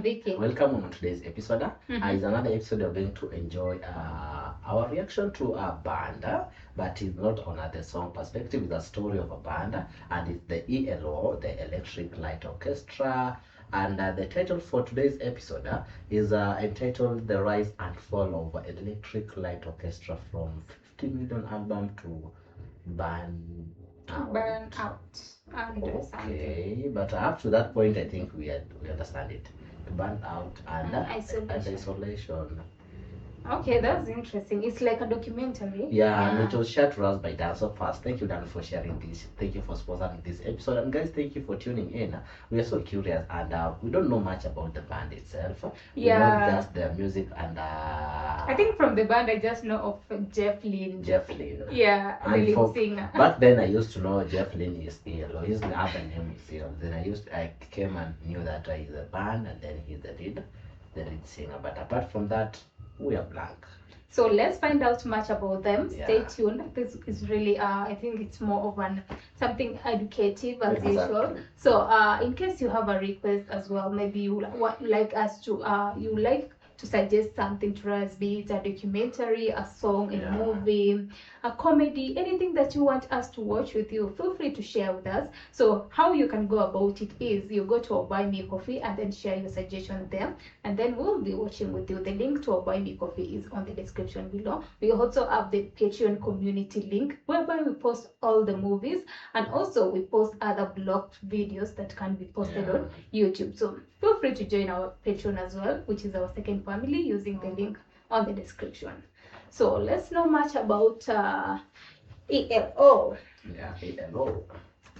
Vicky. Welcome on today's episode. It's another episode we're going to enjoy our reaction to a band, but it's not on the song perspective. It's a story of a band, and it's the ELO, the Electric Light Orchestra. And the title for today's episode is entitled The Rise and Fall of Electric Light Orchestra from 50 million album to Burnout. Okay, but up to that point, I think we understand it. Burnout and isolation. Okay, that's interesting. It's like a documentary. Yeah, and it was shared to us by Dan. So first, thank you, Dan, for sharing this. Thank you for sponsoring this episode. And guys, thank you for tuning in. We are so curious, and we don't know much about the band itself. Yeah. We know just the music and I think from the band, I just know of Jefflynne. Yeah, the lead singer. Back then, I used to know Jefflynne is ELO. His other name is ELO. Then I came and knew that he's a band, and then he's the lead singer. But apart from that, we are blank. So let's find out much about them. Yeah. Stay tuned. This is really I think it's more of something educative as usual. So in case you have a request as well, maybe you like us to suggest something to us, be it a documentary, a song, a movie, a comedy, anything that you want us to watch with you, feel free to share with us. So how you can go about it is you go to our Buy Me Coffee and then share your suggestions there, and then we'll be watching with you. The link to our Buy Me Coffee is on the description below. We also have the Patreon community link whereby we post all the movies, and also we post other blocked videos that can be posted on YouTube. So feel free to join our Patreon as well, which is our second family, using the link on the description. So let's know much about ELO. Yeah, ELO.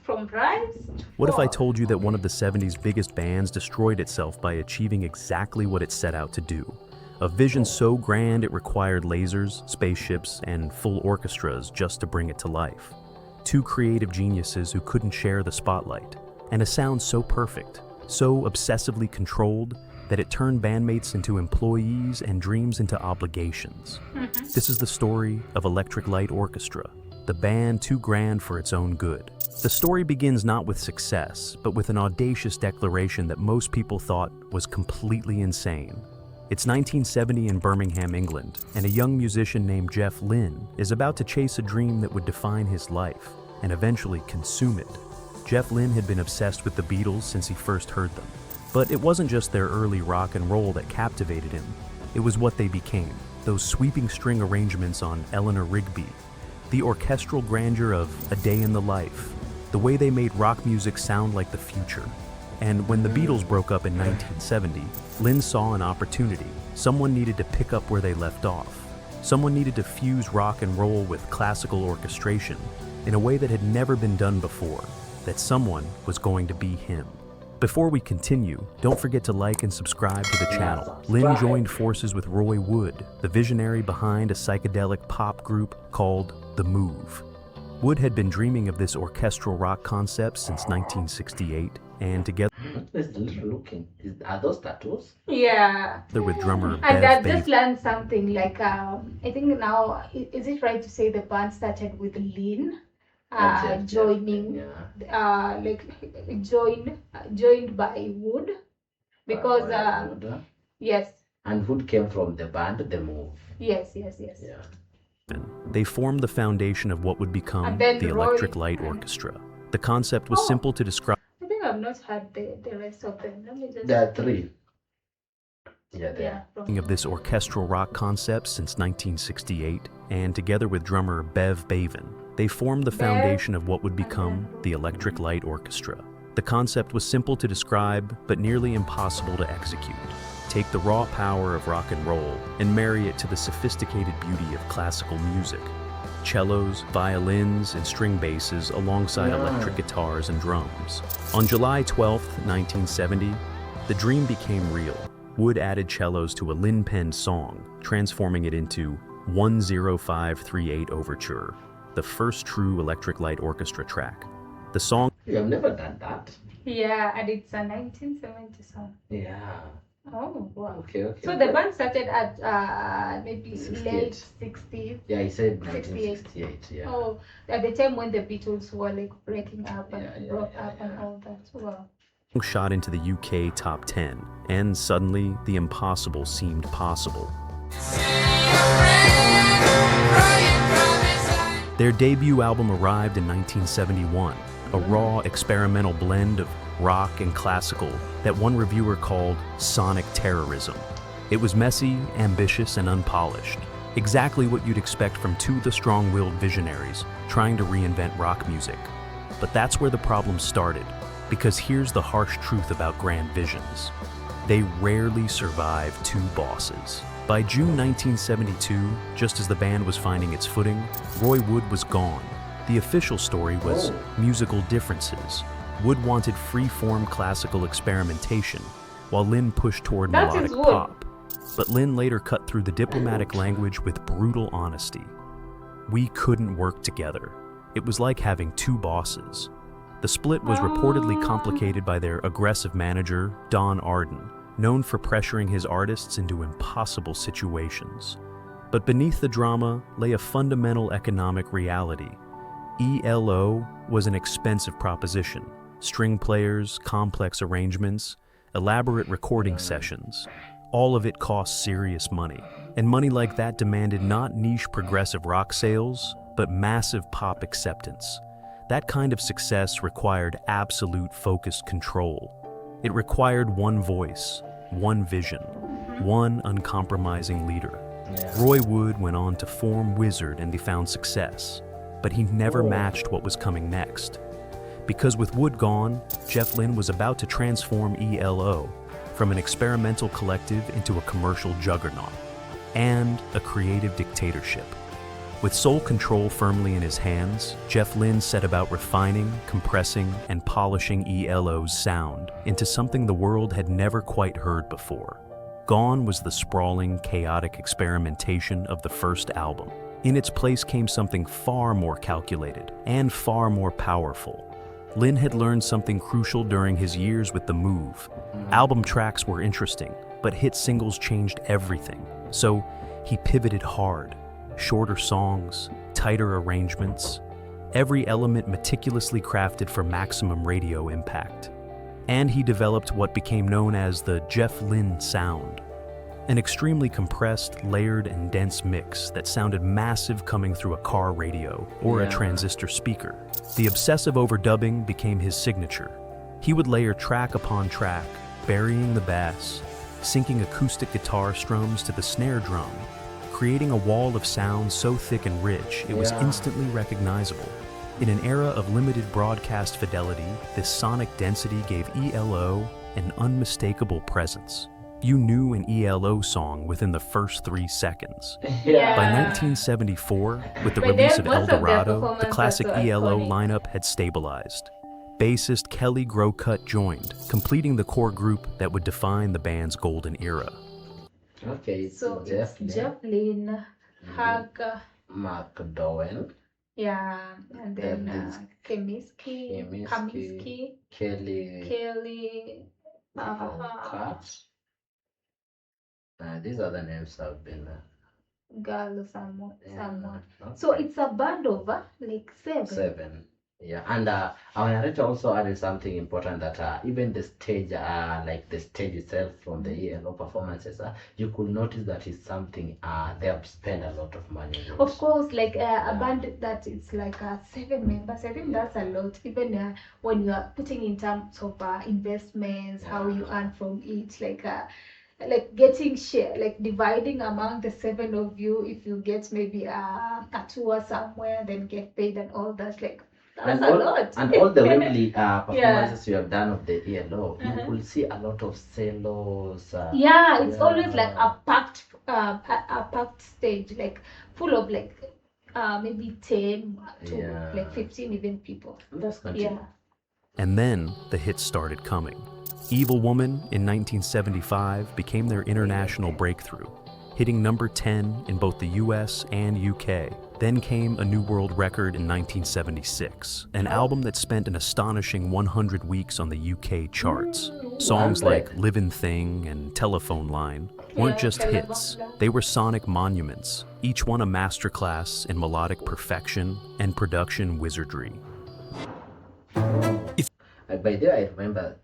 From Rise. What if I told you that one of the 70s biggest bands destroyed itself by achieving exactly what it set out to do? A vision so grand it required lasers, spaceships, and full orchestras just to bring it to life. Two creative geniuses who couldn't share the spotlight. And a sound so perfect, so obsessively controlled, that it turned bandmates into employees and dreams into obligations. This is the story of Electric Light Orchestra, the band too grand for its own good. The story begins not with success, but with an audacious declaration that most people thought was completely insane. It's 1970 in Birmingham, England, and a young musician named Jefflynne is about to chase a dream that would define his life and eventually consume it. Jefflynne had been obsessed with the Beatles since he first heard them. But it wasn't just their early rock and roll that captivated him. It was what they became, those sweeping string arrangements on Eleanor Rigby, the orchestral grandeur of A Day in the Life, the way they made rock music sound like the future. And when the Beatles broke up in 1970, Lynn saw an opportunity. Someone needed to pick up where they left off. Someone needed to fuse rock and roll with classical orchestration in a way that had never been done before. That someone was going to be him. Before we continue, don't forget to like and subscribe to the channel. Lynn joined forces with Roy Wood, the visionary behind a psychedelic pop group called The Move. Wood had been dreaming of this orchestral rock concept since 1968, and together are those tattoos? Yeah. They're with drummer And I just learned something like I think now, is it right to say the band started with Lynn? Joined by Wood, because yes, and Wood came from the band The Move. Yes. Yeah. They formed the foundation of what would become the Electric Light Orchestra. The concept was simple to describe. I think I've not heard the rest of them. Let me just... There are three. Yeah. Of this orchestral rock concept since 1968, and together with drummer Bev Bavin, they formed the foundation of what would become the Electric Light Orchestra. The concept was simple to describe, but nearly impossible to execute. Take the raw power of rock and roll and marry it to the sophisticated beauty of classical music. Cellos, violins, and string basses alongside electric guitars and drums. On July 12, 1970, the dream became real. Wood added cellos to a Lynn-penned song, transforming it into 10538 Overture, the first true Electric Light Orchestra track. The song... You have never done that? Yeah, and it's a 1970 song. Yeah. Oh, wow. Okay. So the band started at maybe 68. Late 60s. Yeah, he said 1968. Yeah. Oh, at the time when the Beatles were like breaking up and broke up and all that. Wow. shot into the UK top 10, and suddenly the impossible seemed possible. Their debut album arrived in 1971, a raw experimental blend of rock and classical that one reviewer called sonic terrorism. It was messy, ambitious, and unpolished, exactly what you'd expect from two of the strong-willed visionaries trying to reinvent rock music. But that's where the problem started, because here's the harsh truth about grand visions. They rarely survive two bosses. By June 1972, just as the band was finding its footing, Roy Wood was gone. The official story was musical differences. Wood wanted free-form classical experimentation, while Lynn pushed toward melodic pop. But Lynn later cut through the diplomatic language with brutal honesty. We couldn't work together. It was like having two bosses. The split was reportedly complicated by their aggressive manager, Don Arden, known for pressuring his artists into impossible situations. But beneath the drama lay a fundamental economic reality. ELO was an expensive proposition. String players, complex arrangements, elaborate recording sessions. All of it cost serious money. And money like that demanded not niche progressive rock sales, but massive pop acceptance. That kind of success required absolute focused control. It required one voice, one vision, one uncompromising leader. Roy Wood went on to form Wizard and they found success, but he never matched what was coming next. Because with Wood gone, Jefflynne was about to transform ELO from an experimental collective into a commercial juggernaut and a creative dictatorship. With sole control firmly in his hands, Jefflynne set about refining, compressing, and polishing ELO's sound into something the world had never quite heard before. Gone was the sprawling, chaotic experimentation of the first album. In its place came something far more calculated and far more powerful. Lynn had learned something crucial during his years with The Move. Album tracks were interesting, but hit singles changed everything. So he pivoted hard. Shorter songs, tighter arrangements, every element meticulously crafted for maximum radio impact. And he developed what became known as the Jefflynne sound, an extremely compressed, layered, and dense mix that sounded massive coming through a car radio or a transistor speaker. The obsessive overdubbing became his signature. He would layer track upon track, burying the bass, syncing acoustic guitar strums to the snare drum, creating a wall of sound so thick and rich it was instantly recognizable. In an era of limited broadcast fidelity, this sonic density gave ELO an unmistakable presence. You knew an ELO song within the first 3 seconds. By 1974, with the release of El Dorado, the classic ELO lineup had stabilized. Bassist Kelly Grocott joined, completing the core group that would define the band's golden era. Okay, So it's Jefflynne, Hug, McDowell, and then Kaminsky, Kelly, Cat. These are the names have been girl, someone. So it's a band of like 7. Yeah, and our narrator also added something important that even the stage, like the stage itself from the ELO performances, you could notice that it's something they have spent a lot of money on. Of course, like a band that it's like 7 members, I think that's a lot. Even when you are putting in terms of investments, how you earn from it, like getting share, like dividing among the 7 of you. If you get maybe a tour somewhere, then get paid and all that, like. And all the Wembley performances you have done of the ELO, you will see a lot of cellos. It's always like a packed stage, like full of like maybe 10 to like 15 even people. That's good. And then the hits started coming. Evil Woman in 1975 became their international breakthrough, hitting number 10 in both the US and UK. Then came A New World Record in 1976, an album that spent an astonishing 100 weeks on the UK charts. Songs like Livin' Thing and Telephone Line weren't just hits, they were sonic monuments, each one a masterclass in melodic perfection and production wizardry. By the way, I remember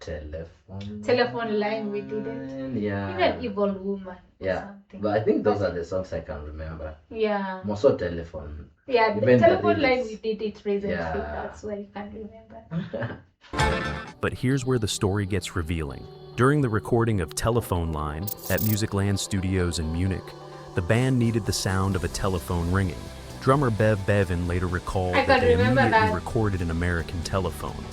Telephone line, we did it. Yeah. Even Evil Woman. Yeah. Something. But I think those are the songs I can remember. Yeah. More so telephone. Yeah, the telephone line, we did it recently. Yeah. That's why you can't remember. But here's where the story gets revealing. During the recording of Telephone Line at Musicland Studios in Munich, the band needed the sound of a telephone ringing. Drummer Bev Bevan later recalled that they immediately recorded an American telephone.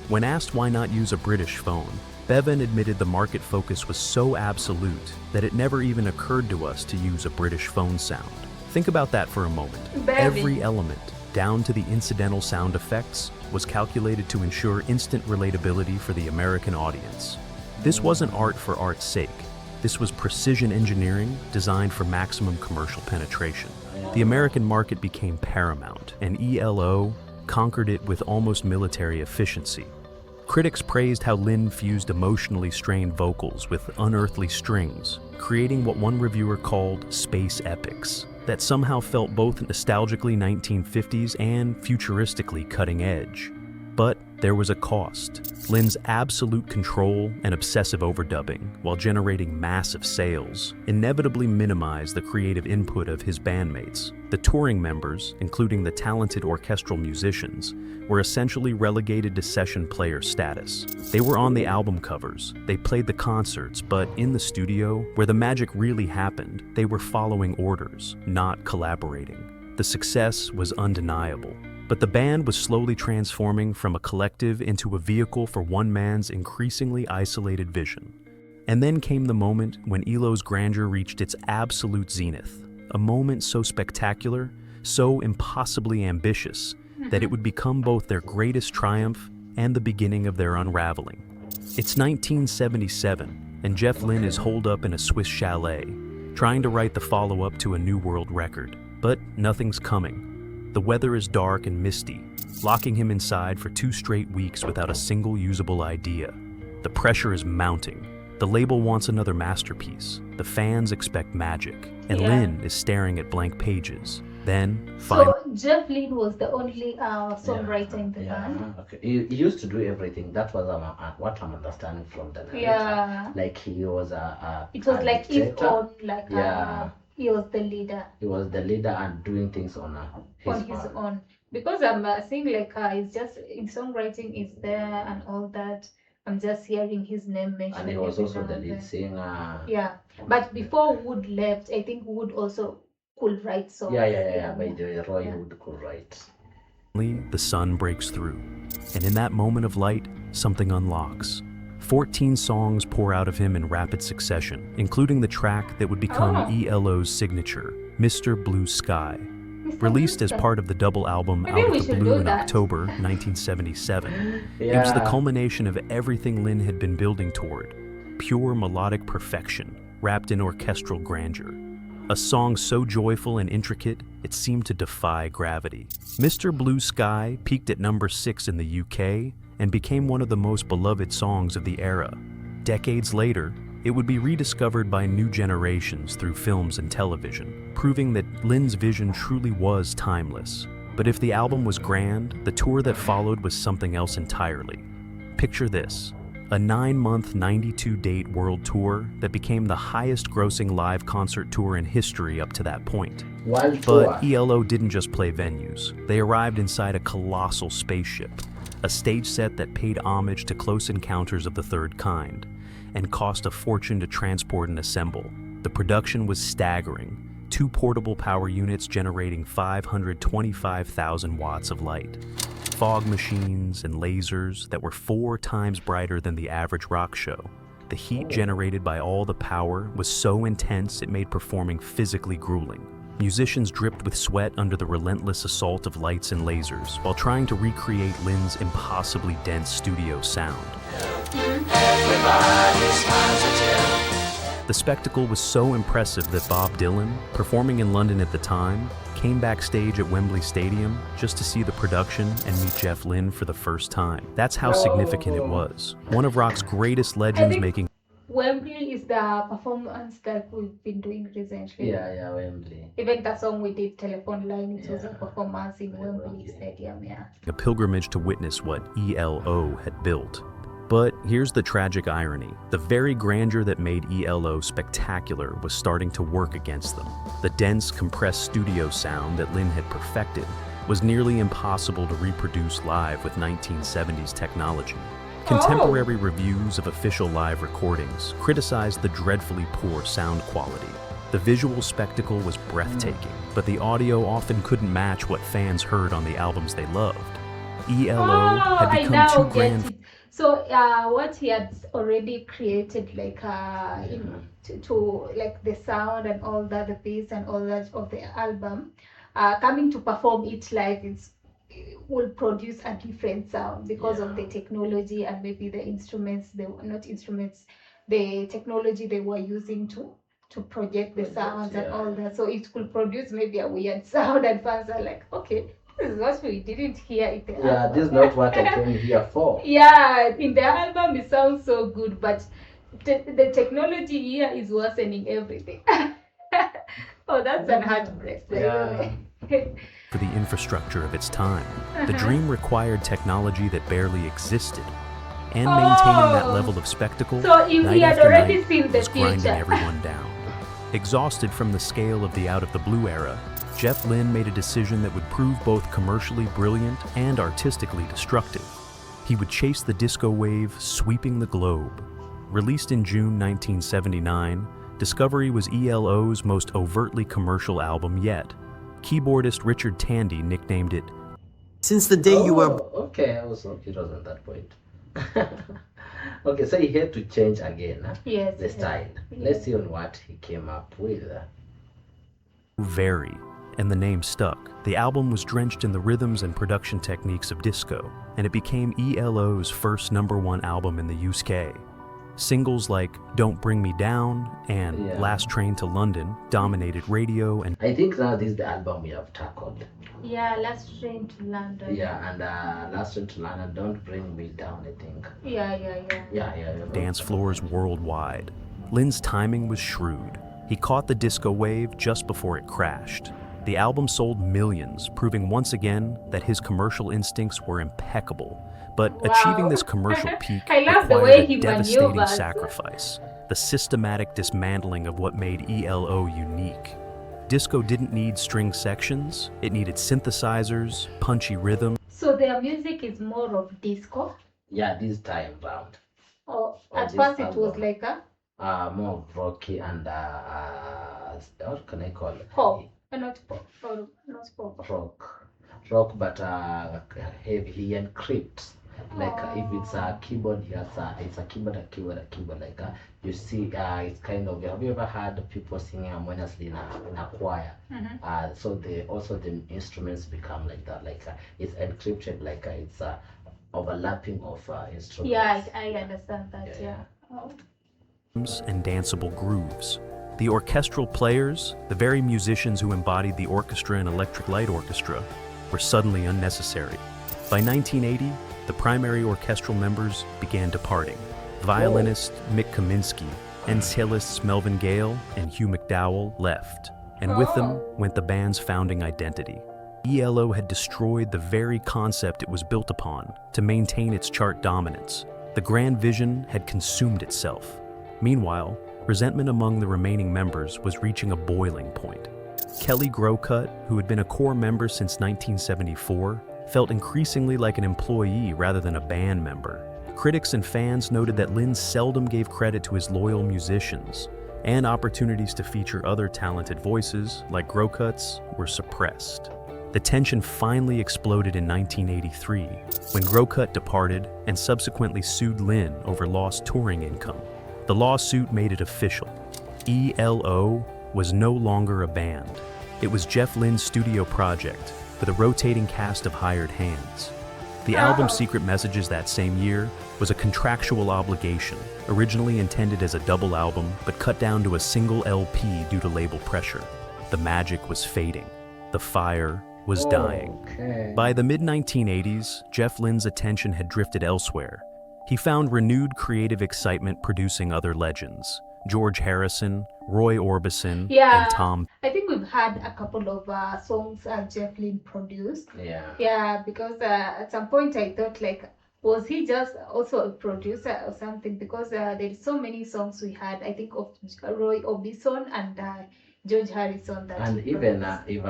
When asked why not use a British phone, Bevan admitted the market focus was so absolute that it never even occurred to us to use a British phone sound. Think about that for a moment. Every element, down to the incidental sound effects, was calculated to ensure instant relatability for the American audience. This wasn't art for art's sake. This was precision engineering designed for maximum commercial penetration. The American market became paramount, and ELO conquered it with almost military efficiency. Critics praised how Lynne fused emotionally strained vocals with unearthly strings, creating what one reviewer called space epics that somehow felt both nostalgically 1950s and futuristically cutting edge. But there was a cost. Lynne's absolute control and obsessive overdubbing, while generating massive sales, inevitably minimized the creative input of his bandmates. The touring members, including the talented orchestral musicians, were essentially relegated to session player status. They were on the album covers, they played the concerts, but in the studio, where the magic really happened, they were following orders, not collaborating. The success was undeniable. But the band was slowly transforming from a collective into a vehicle for one man's increasingly isolated vision. And then came the moment when ELO's grandeur reached its absolute zenith, a moment so spectacular, so impossibly ambitious, that it would become both their greatest triumph and the beginning of their unraveling. It's 1977, and Jefflynne is holed up in a Swiss chalet, trying to write the follow-up to a new world record. But nothing's coming. The weather is dark and misty, locking him inside for 2 straight weeks without a single usable idea. The pressure is mounting. The label wants another masterpiece. The fans expect magic. And Lynne is staring at blank pages. Then, finally... So, Jefflynne was the only songwriter in the band? Okay. He used to do everything. That was what I'm understanding from the narrator. Yeah. Like, he was a It was like his own, like... he was the leader. He was the leader and doing things on his own. Because I'm seeing like it's just in songwriting is there and all that. I'm just hearing his name mentioned. And he was also the lead singer. Yeah. But before Wood left, I think Wood also could write songs. Yeah. By the way, Roy Wood could write. The sun breaks through. And in that moment of light, something unlocks. 14 songs pour out of him in rapid succession, including the track that would become ELO's signature, Mr. Blue Sky. Released as part of the double album Out of the Blue in October 1977, it was the culmination of everything Lynne had been building toward, pure melodic perfection, wrapped in orchestral grandeur. A song so joyful and intricate, it seemed to defy gravity. Mr. Blue Sky peaked at number 6 in the UK and became one of the most beloved songs of the era. Decades later, it would be rediscovered by new generations through films and television, proving that Lynne's vision truly was timeless. But if the album was grand, the tour that followed was something else entirely. Picture this: a 9-month, 92-date world tour that became the highest-grossing live concert tour in history up to that point. But ELO didn't just play venues. They arrived inside a colossal spaceship, a stage set that paid homage to Close Encounters of the Third Kind, and cost a fortune to transport and assemble. The production was staggering, 2 portable power units generating 525,000 watts of light, fog machines and lasers that were 4 times brighter than the average rock show. The heat generated by all the power was so intense it made performing physically grueling. Musicians dripped with sweat under the relentless assault of lights and lasers while trying to recreate Lynne's impossibly dense studio sound. The spectacle was so impressive that Bob Dylan, performing in London at the time, came backstage at Wembley Stadium just to see the production and meet Jefflynne for the first time. That's how significant it was. One of rock's greatest legends making... Wembley is the performance that we've been doing recently. Yeah, Wembley. Even the song we did, Telephone Line, it was a Yeah. performance in Wembley Stadium, yeah. A pilgrimage to witness what ELO had built. But here's the tragic irony. The very grandeur that made ELO spectacular was starting to work against them. The dense, compressed studio sound that Lynne had perfected was nearly impossible to reproduce live with 1970s technology. Contemporary reviews of official live recordings criticized the dreadfully poor sound quality. The visual spectacle was breathtaking, but the audio often couldn't match what fans heard on the albums they loved. ELO had become too grand. So what he had already created, like to like the sound and all that, the bass and all that of the album, coming to perform it live will produce a different sound because of the technology and maybe the instruments, the technology they were using to project the sounds and all that. So it could produce maybe a weird sound, and fans are like, okay, this is what we didn't hear in the album. This is not what I came here for. Yeah, in the album it sounds so good, but the technology here is worsening everything. Oh, that's an heartbreak. For the infrastructure of its time, the dream required technology that barely existed. And maintaining that level of spectacle, so if night we had after already night, seen the was grinding future. everyone down. Exhausted from the scale of the Out of the Blue era, Jefflynne made a decision that would prove both commercially brilliant and artistically destructive. He would chase the disco wave, sweeping the globe. Released in June 1979, Discovery was ELO's most overtly commercial album yet. Keyboardist Richard Tandy nicknamed it, "Since the day you were..." Okay, it was at that point. Okay, so he had to change again, Yes, the style. Let's see on what he came up with. Very, and the name stuck. The album was drenched in the rhythms and production techniques of disco, and it became ELO's first #1 album in the UK. Singles like Don't Bring Me Down and Last Train to London dominated radio, and I think now this is the album we have tackled. Yeah, Last Train to London. Yeah, and Last Train to London, Don't Bring Me Down, I think. Yeah. dance floors worldwide. Lynne's timing was shrewd. He caught the disco wave just before it crashed. The album sold millions, proving once again that his commercial instincts were impeccable. But achieving this commercial peak I love the way required he a devastating maneuvers. sacrifice, the systematic dismantling of what made ELO unique. Disco didn't need string sections, it needed synthesizers, punchy rhythm. So their music is more of disco? Yeah, this time round. At first it was like a more rocky and what can I call it? pop. Not pop. Not pop. Rock, but heavy and crypt. Like if it's a keyboard, it's a keyboard. Like you see, it's kind of. Have you ever heard people singing harmoniously in a choir? So the instruments become like that. Like it's encrypted. Like it's overlapping of instruments. Yeah, I understand that. Yeah. And danceable grooves. The orchestral players, the very musicians who embodied the orchestra and electric light orchestra, were suddenly unnecessary. By 1980, the primary orchestral members began departing. Violinist Mick Kaminsky and cellists Melvin Gale and Hugh McDowell left, and with them went the band's founding identity. ELO had destroyed the very concept it was built upon to maintain its chart dominance. The grand vision had consumed itself. Meanwhile, resentment among the remaining members was reaching a boiling point. Kelly Growcut, who had been a core member since 1974, felt increasingly like an employee rather than a band member. Critics and fans noted that Lynne seldom gave credit to his loyal musicians, and opportunities to feature other talented voices, like Growcut's, were suppressed. The tension finally exploded in 1983, when Growcut departed and subsequently sued Lynne over lost touring income. The lawsuit made it official. ELO was no longer a band. It was Jefflynne's studio project, with a rotating cast of hired hands. The album Secret Messages that same year was a contractual obligation, originally intended as a double album, but cut down to a single LP due to label pressure. The magic was fading. The fire was dying. By the mid-1980s, Jefflynne's attention had drifted elsewhere. He found renewed creative excitement producing other legends, George Harrison, Roy Orbison, and Tom. I think we've had a couple of songs Jefflynne produced. Yeah, because at some point I thought like, was he just also a producer or something? Because there's so many songs we had, I think, of Roy Orbison and George Harrison that. And even if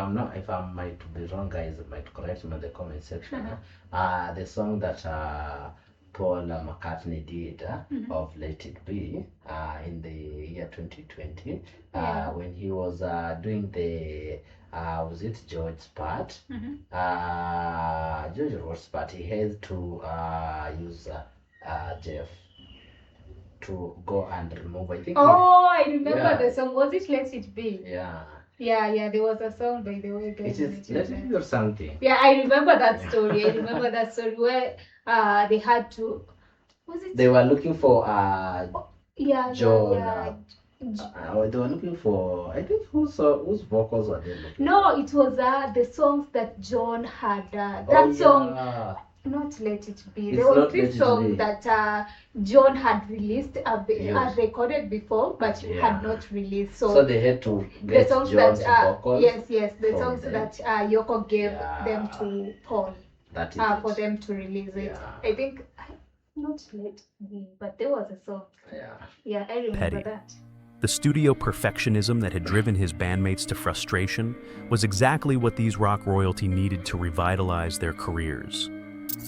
I might be wrong, guys might correct me in the comment section. The song that Paul McCartney did of Let It Be in the year 2020, when he was doing the was it George's part? George wrote part. He had to use Jeff to go and remove. I think. Oh, I remember the song. Was it Let It Be? Yeah. Yeah, there was a song, by the way, guys. It is Let It Be or something. Yeah, I remember that story. I remember that story where they had to. Was it? They were looking for John. They were looking for, I think, whose vocals were they looking? No, it was the songs that John had. That song. Not Let It Be. There was this song that John had released, had recorded before, but had not released. So they had to get the songs John's vocals. Yes, the songs that Yoko gave them to Paul for them to release it. I think, not Let It Be, but there was a song. Yeah, I remember that. The studio perfectionism that had driven his bandmates to frustration was exactly what these rock royalty needed to revitalize their careers.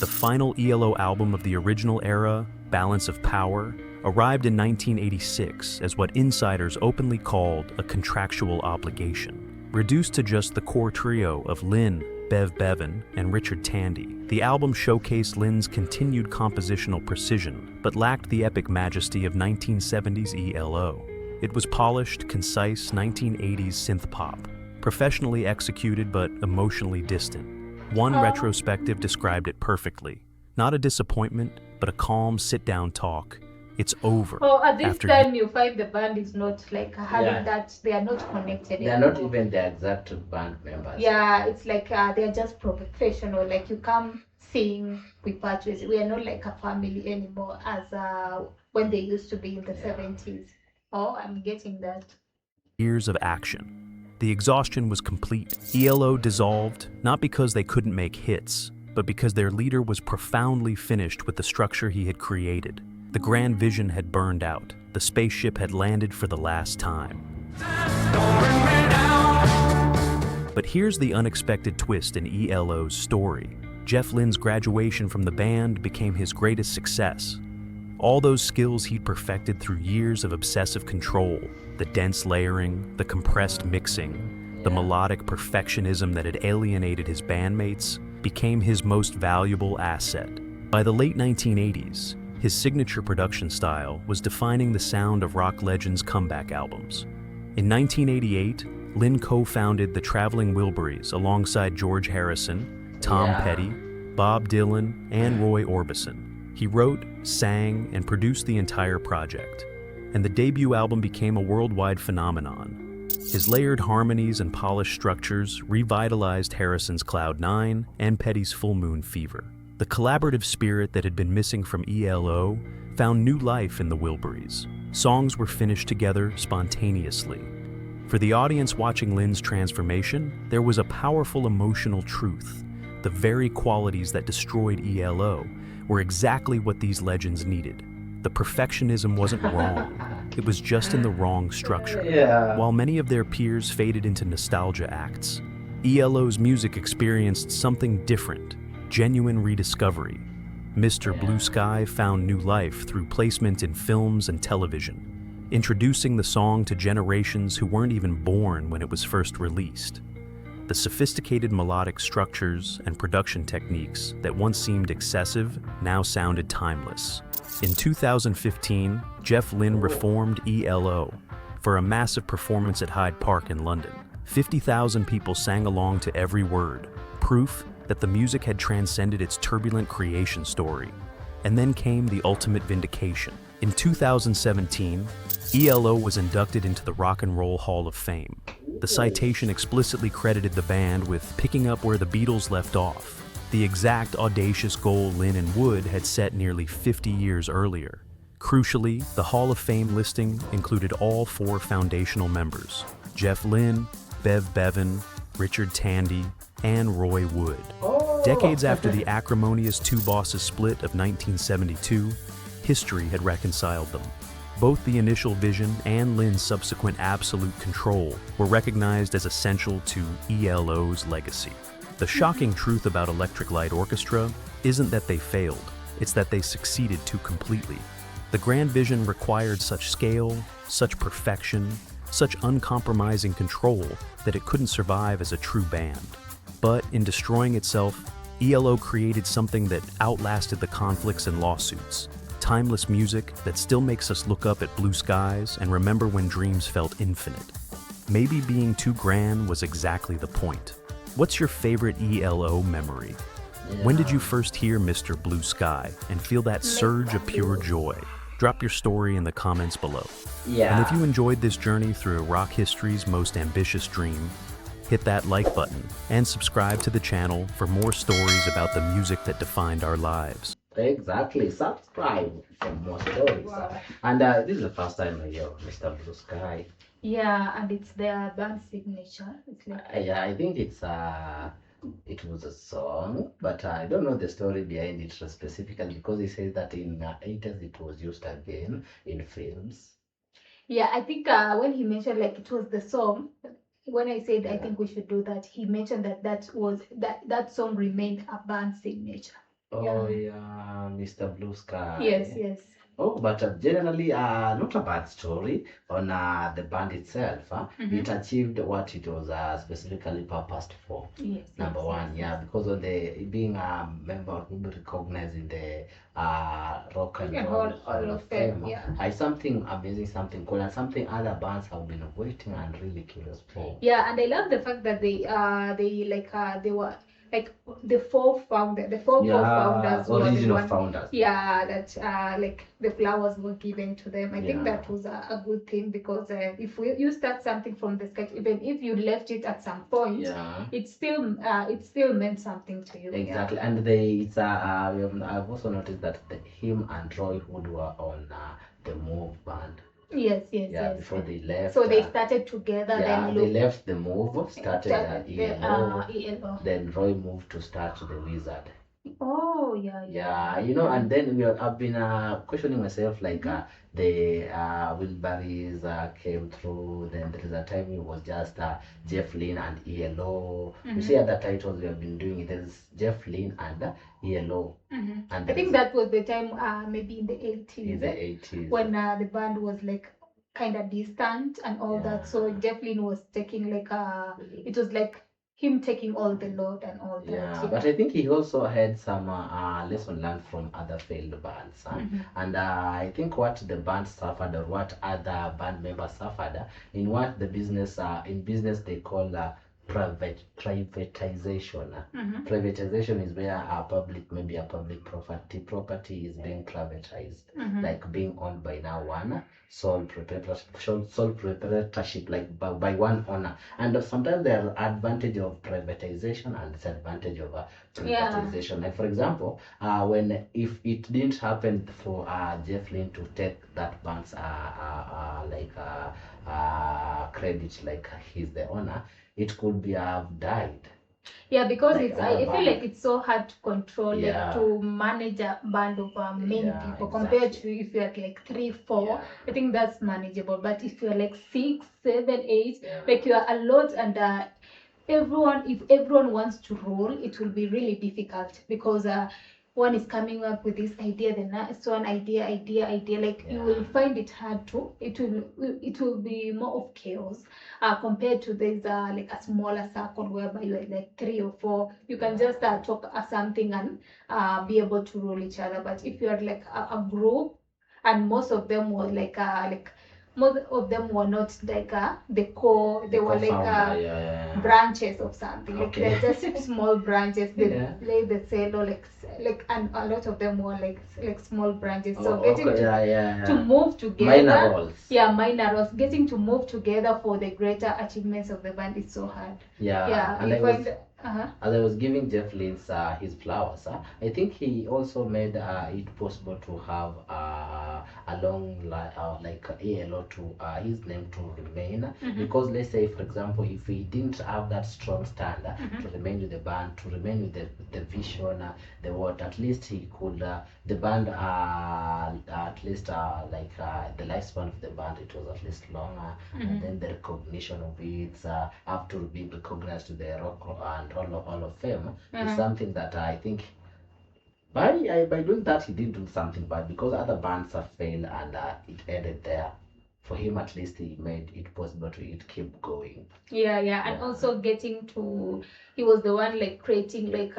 The final ELO album of the original era, Balance of Power, arrived in 1986 as what insiders openly called a contractual obligation. Reduced to just the core trio of Lynn, Bev Bevan, and Richard Tandy, the album showcased Lynn's continued compositional precision, but lacked the epic majesty of 1970s ELO. It was polished, concise 1980s synth pop, professionally executed but emotionally distant. One retrospective described it perfectly. Not a disappointment, but a calm sit-down talk. It's over. At this time you find the band is not like having that, they are not connected. They are not even the exact band members. Yeah, it's like they are just professional. Like you come sing, we purchase. We are not like a family anymore as when they used to be in the 70s. Oh, I'm getting that. Years of action. The exhaustion was complete. ELO dissolved, not because they couldn't make hits, but because their leader was profoundly finished with the structure he had created. The grand vision had burned out. The spaceship had landed for the last time. But here's the unexpected twist in ELO's story. Jefflynne's graduation from the band became his greatest success. All those skills he'd perfected through years of obsessive control, the dense layering, the compressed mixing, the melodic perfectionism that had alienated his bandmates, became his most valuable asset. By the late 1980s, his signature production style was defining the sound of rock legends' comeback albums. In 1988, Lynn co-founded the Traveling Wilburys alongside George Harrison, Tom Petty, Bob Dylan, and Roy Orbison. He wrote, sang, and produced the entire project, and the debut album became a worldwide phenomenon. His layered harmonies and polished structures revitalized Harrison's Cloud 9 and Petty's Full Moon Fever. The collaborative spirit that had been missing from ELO found new life in the Wilburys. Songs were finished together spontaneously. For the audience watching Lynn's transformation, there was a powerful emotional truth. The very qualities that destroyed ELO were exactly what these legends needed. The perfectionism wasn't wrong. It was just in the wrong structure. While many of their peers faded into nostalgia acts, ELO's music experienced something different, genuine rediscovery. Mr. Blue Sky found new life through placement in films and television, introducing the song to generations who weren't even born when it was first released. The sophisticated melodic structures and production techniques that once seemed excessive now sounded timeless. In 2015, Jefflynne reformed ELO for a massive performance at Hyde Park in London. 50,000 people sang along to every word, proof that the music had transcended its turbulent creation story. And then came the ultimate vindication. In 2017, ELO was inducted into the Rock and Roll Hall of Fame. The citation explicitly credited the band with picking up where the Beatles left off. the exact audacious goal Lynn and Wood had set nearly 50 years earlier. Crucially, the Hall of Fame listing included all 4 foundational members: Jefflynne, Bev Bevan, Richard Tandy, and Roy Wood. Decades after the acrimonious Two Bosses split of 1972, history had reconciled them. Both the initial vision and Lynn's subsequent absolute control were recognized as essential to ELO's legacy. The shocking truth about Electric Light Orchestra isn't that they failed, it's that they succeeded too completely. The grand vision required such scale, such perfection, such uncompromising control that it couldn't survive as a true band. But in destroying itself, ELO created something that outlasted the conflicts and lawsuits. Timeless music that still makes us look up at blue skies and remember when dreams felt infinite. Maybe being too grand was exactly the point. What's your favorite ELO memory? When did you first hear Mr. Blue Sky and feel that surge of pure joy? Drop your story in the comments below. And if you enjoyed this journey through rock history's most ambitious dream, hit that like button and subscribe to the channel for more stories about the music that defined our lives. Exactly, subscribe for more stories. Wow. And this is the first time I hear Mr. Blue Sky. Yeah, and it's their band signature. It's like Yeah, I think it was a song, but I don't know the story behind it specifically, because he says that in the 80s it was used again in films. yeah, I think when he mentioned like it was the song, when I said I think we should do that, he mentioned that song remained a band signature. Oh yeah, Mr. Blue Sky. Yes. Oh, but generally, not a bad story on the band itself. It achieved what it was specifically purposed for. Yes. Number one, yeah, because of the being a member who be recognized in the Rock and Roll Hall of Fame. It's something amazing, something cool, and something other bands have been waiting and really curious for. Yeah, and I love the fact that they were like the four co-founders original founders. Yeah, that like the flowers were given to them. I think that was a good thing, because if you start something from the sketch, even if you left it at some point, it still meant something to you. Exactly, and I've also noticed that him and Roy Wood were on the Move band. Yes. Before they left. So they started together. Then they left the Move, started ELO. Then Roy moved to start the Wizard. Oh yeah. And then I've been questioning myself, like the Wilburys came through. Then there is a time it was just Jefflynne and ELO. You see other titles we have been doing. There's Jefflynne and ELO. And I think that was the time, maybe in the 80s. In the 80s. When the band was like kind of distant and all that. So Jefflynne was taking like it was like him taking all the load and all that. Yeah, but I think he also had some lesson learned from other failed bands. And I think what the band suffered, or what other band members suffered, in what the business, in business they call privatization. Privatization is where maybe a public property is being privatized, like being owned by now one sole proprietorship, like by one owner. And sometimes there are advantage of privatization and disadvantage of privatization. Like for example, if it didn't happen for Jefflynne to take that band's credit, like he's the owner, it could be have died. Yeah, because like I feel like it's so hard to control, like to manage a band of many people, compared to if you're like 3, 4. I think that's manageable. But if you're like 6, 7, 8, like you are a lot, and if everyone wants to roll, it will be really difficult, because one is coming up with this idea, the next one idea, like you will find it hard to, it will be more of chaos compared to this like a smaller circle whereby you're like 3 or 4, you can just talk something and be able to roll each other. But if you're like a group, and most of them were most of them were not like the core. They were like branches of something. Like they're just small branches. They play the cello, like, and a lot of them were like small branches. So getting to move together, minor roles. Getting to move together for the greater achievements of the band is so hard. And as I was giving Jefflynne's his flowers, I think he also made it possible to have a long like ALO to his name to remain, because let's say for example if he didn't have that strong stand to remain with the band, to remain with the vision, the what, at least he could the band at least like the lifespan of the band, it was at least longer, and then the recognition of it have to be recognized to the Rock and Hall of Fame is something that I think by doing that he did do something bad, because other bands have failed and it ended there. For him, at least he made it possible to keep going. And also getting to, he was the one like creating like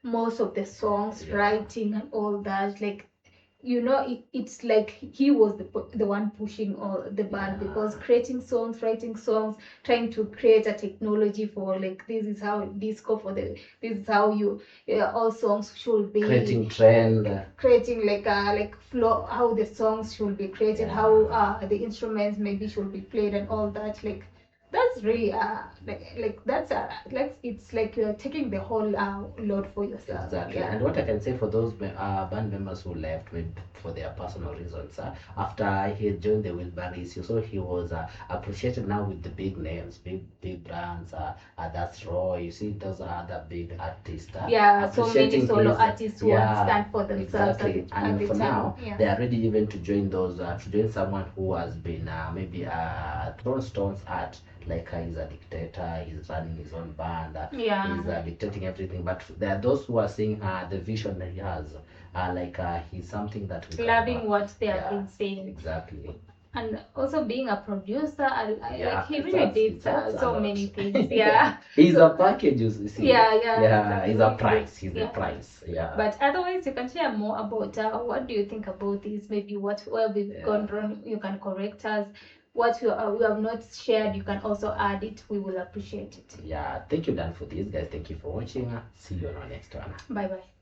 most of the songs, writing and all that, like, you know, it's like he was the one pushing all the band, because creating songs, writing songs, trying to create a technology for like, this is how disco for the, this is how you all songs should be, creating trend, creating like flow, how the songs should be created, how the instruments maybe should be played and all that. Like, that's really like that's like, it's like you're taking the whole load for yourself. Exactly. And what I can say for those band members who left for their personal reasons, after he joined the Wilburys, you saw he was appreciated now with the big names, big brands. That's Roy. You see those other big artists. So many solo artists who stand for themselves. Exactly. And for now, they are ready even to join those to join someone who has been maybe thrown stones at. Like he's a dictator, he's running his own band, he's dictating everything. But there are those who are seeing the vision that he has, like he's something that we loving what they have been saying. Exactly. And also being a producer, like he really did so many things. He's a package, you see. He's a price. He's a price. But otherwise, you can share more about what do you think about this? Maybe where we've gone wrong. You can correct us. What we have not shared, you can also add it. We will appreciate it. Thank you, Dan, for this, guys. Thank you for watching. See you on our next one. Bye bye.